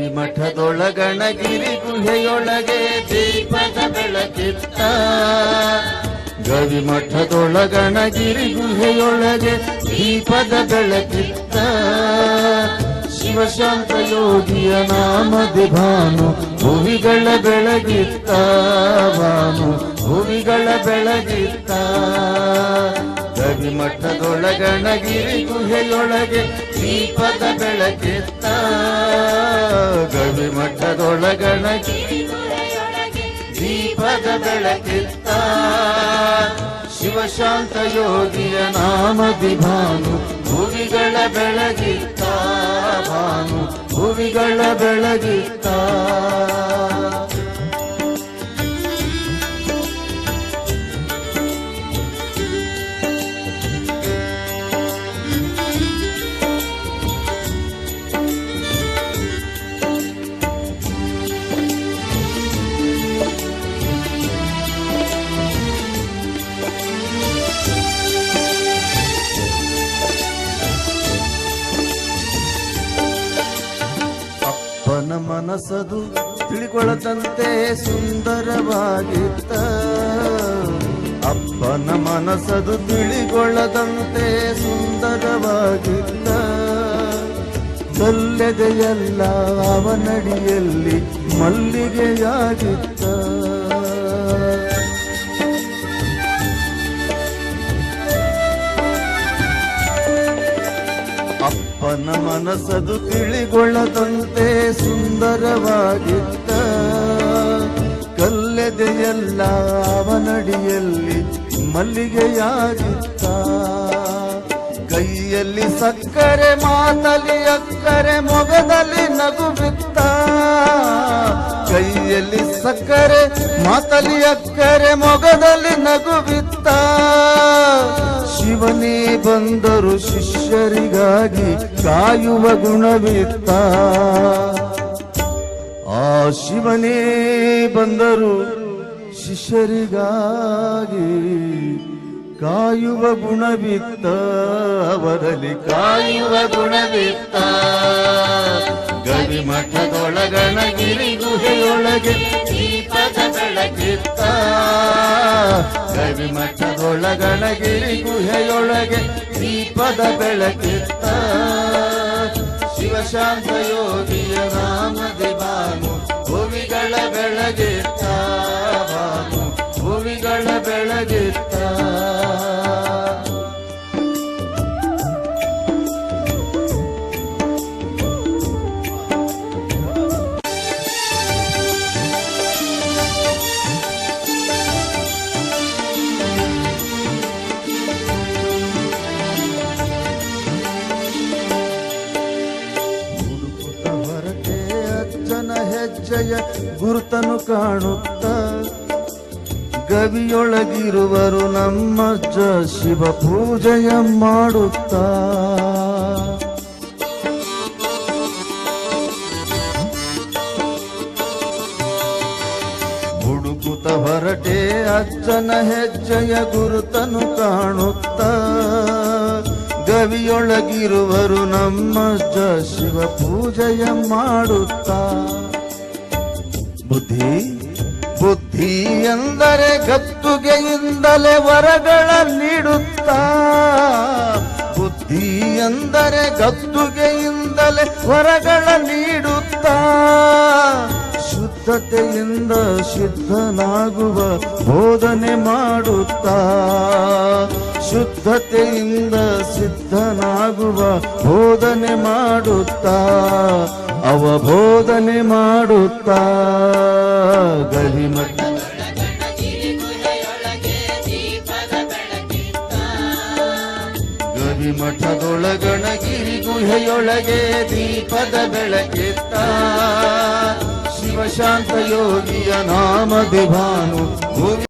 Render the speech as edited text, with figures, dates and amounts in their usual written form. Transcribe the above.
ಗವಿಮಠದೊಳಗಣಗಿರಿ ಗುಹೆಯೊಳಗೆ ದೀಪದ ಬೆಳಕಿತ್ತ. ಗವಿಮಠದೊಳಗಣಗಿರಿ ಗುಹೆಯೊಳಗೆ ದೀಪದ ಬೆಳಕಿತ್ತ. ಶಿವಶಾಂತ ಯೋಗಿಯ ನಾಮದಿ ಭಾನು ಭುವಿಗಳ ಬೆಳಗಿತ್ತ. ಭಾನು ಭುವಿಗಳ ಬೆಳಗಿತ್ತ. ಗವಿಮಠದೊಳಗಣಗಿರಿ ಗುಹೆಯೊಳಗೆ ದೀಪದ ಬೆಳಕಿತ್ತ. ಗವಿಮಠದೊಳಗಣಗಿರಿ ಗುಹೆಯೊಳಗೆ ದೀಪದ ಬೆಳಕಿತ್ತ. ಶಿವಶಾಂತ ಯೋಗಿಯ ನಾಮದಿ ಭಾನು ಭುವಿಗಳ ಬೆಳಗಿತ್ತ. ಭಾನು ಭುವಿಗಳ ಬೆಳಗಿತ್ತ. ಅಪ್ಪನ ಮನಸ್ಸದು ತಿಳಿಕೊಳ್ಳದಂತೆ ಸುಂದರವಾಗಿತ್ತ. ಅಪ್ಪನ ಮನಸ್ಸದು ತಿಳಿಕೊಳ್ಳದಂತೆ ಸುಂದರವಾಗಿತ್ತ. ಕಲ್ಲೆದೆಯಲ್ಲ ಅವನಡಿಯಲ್ಲಿ ಮಲ್ಲಿಗೆಯಾಗಿತ್ತ. ಅಪ್ಪನ ಮನಸ್ಸದು ತಿಳಿಗೊಳ್ಳದಂತೆ ಸುಂದರವಾಗಿತ್ತ. ಕಲ್ಲೆದೆಯಲ್ಲ ಅವನಡಿಯಲ್ಲಿ ಮಲ್ಲಿಗೆಯಾಗಿತ್ತ. ಕೈಯಲ್ಲಿ ಸಕ್ಕರೆ ಮಾತಲಿ ಅಕ್ಕರೆ ಮೊಗದಲ್ಲಿ ನಗು ಬಿತ್ತ. ಕೈಯಲ್ಲಿ ಸಕ್ಕರೆ ಮಾತಲಿ ಅಕ್ಕರೆ ಮೊಗದಲ್ಲಿ ನಗು ಬಿತ್ತ. ಶಿವನೇ ಬಂದರು ಶಿಷ್ಯರಿಗಾಗಿ ಕಾಯುವ ಗುಣವಿತ್ತ. ಆ ಶಿವನೇ ಬಂದರು ಶಿಷ್ಯರಿಗಾಗಿ ಕಾಯುವ ಗುಣವಿತ್ತ. ಅವರಲ್ಲಿ ಕಾಯುವ ಗುಣವಿತ್ತ. ಗವಿಮಠದೊಳಗಣಗಿರಿ ಗುಹೆಯೊಳಗೆ ದೀಪದ ಬೆಳಕಿತ್ತ. ಗವಿಮಠದೊಳಗಣಗಿರಿ ಗುಹೆಯೊಳಗೆ ದೀಪದ ಬೆಳಕಿತ್ತ. ಶಿವಶಾಂತ ಯೋಗಿಯ ನಾಮದಿ ಭಾನು ಭುವಿಗಳ ಬೆಳಗಿತ್ತ. ಭಾನು ಭುವಿಗಳ ಬೆಳಗಿತ್ತ. ಹೆಜ್ಜೆಯ ಗುರುತನು ಕಾಣುತ್ತ. ಗವಿಯೊಳಗಿರುವರು ನಮ್ಮಜ್ಜ ಶಿವ ಪೂಜೆಯ ಮಾಡುತ್ತ. ಹುಡುಕುತ್ತ ಹೊರಟೆ ಅಜ್ಜನ ಹೆಜ್ಜೆಯ ಗುರುತನು ಕಾಣುತ್ತ. ಗವಿಯೊಳಗಿರುವರು ನಮ್ಮಜ್ಜ ಶಿವ ಪೂಜೆಯ ಮಾಡುತ್ತ. ಬುದ್ಧಿ ಬುದ್ಧಿ ಎಂದರೆ ಗದ್ದುಗೆಯಿಂದಲೇ ವರಗಳ ನೀಡುತ್ತ. ಬುದ್ಧಿ ಎಂದರೆ ಗದ್ದುಗೆಯಿಂದಲೇ ವರಗಳ ನೀಡುತ್ತ. ಶುದ್ಧತೆಯಿಂದ ಸಿದ್ಧನಾಗುವ ಬೋಧನೆ ಮಾಡುತ್ತ. ಶುದ್ಧತೆಯಿಂದ ಸಿದ್ಧನಾಗುವ ಬೋಧನೆ ಮಾಡುತ್ತ. ಅವಬೋಧನೆ ಮಾಡುತ್ತಾ. ಗವಿಮಠದೊಳಗಣಗಿರಿ ಗುಹೆಯೊಳಗೆ ದೀಪದ ಬೆಳಕಿತ್ತ. ಗವಿಮಠದೊಳಗಣಗಿರಿ ಗುಹೆಯೊಳಗೆ ದೀಪದ ಬೆಳಕಿತ್ತ. ಶಿವಶಾಂತ ಯೋಗಿಯ ನಾಮದಿ ಭಾನು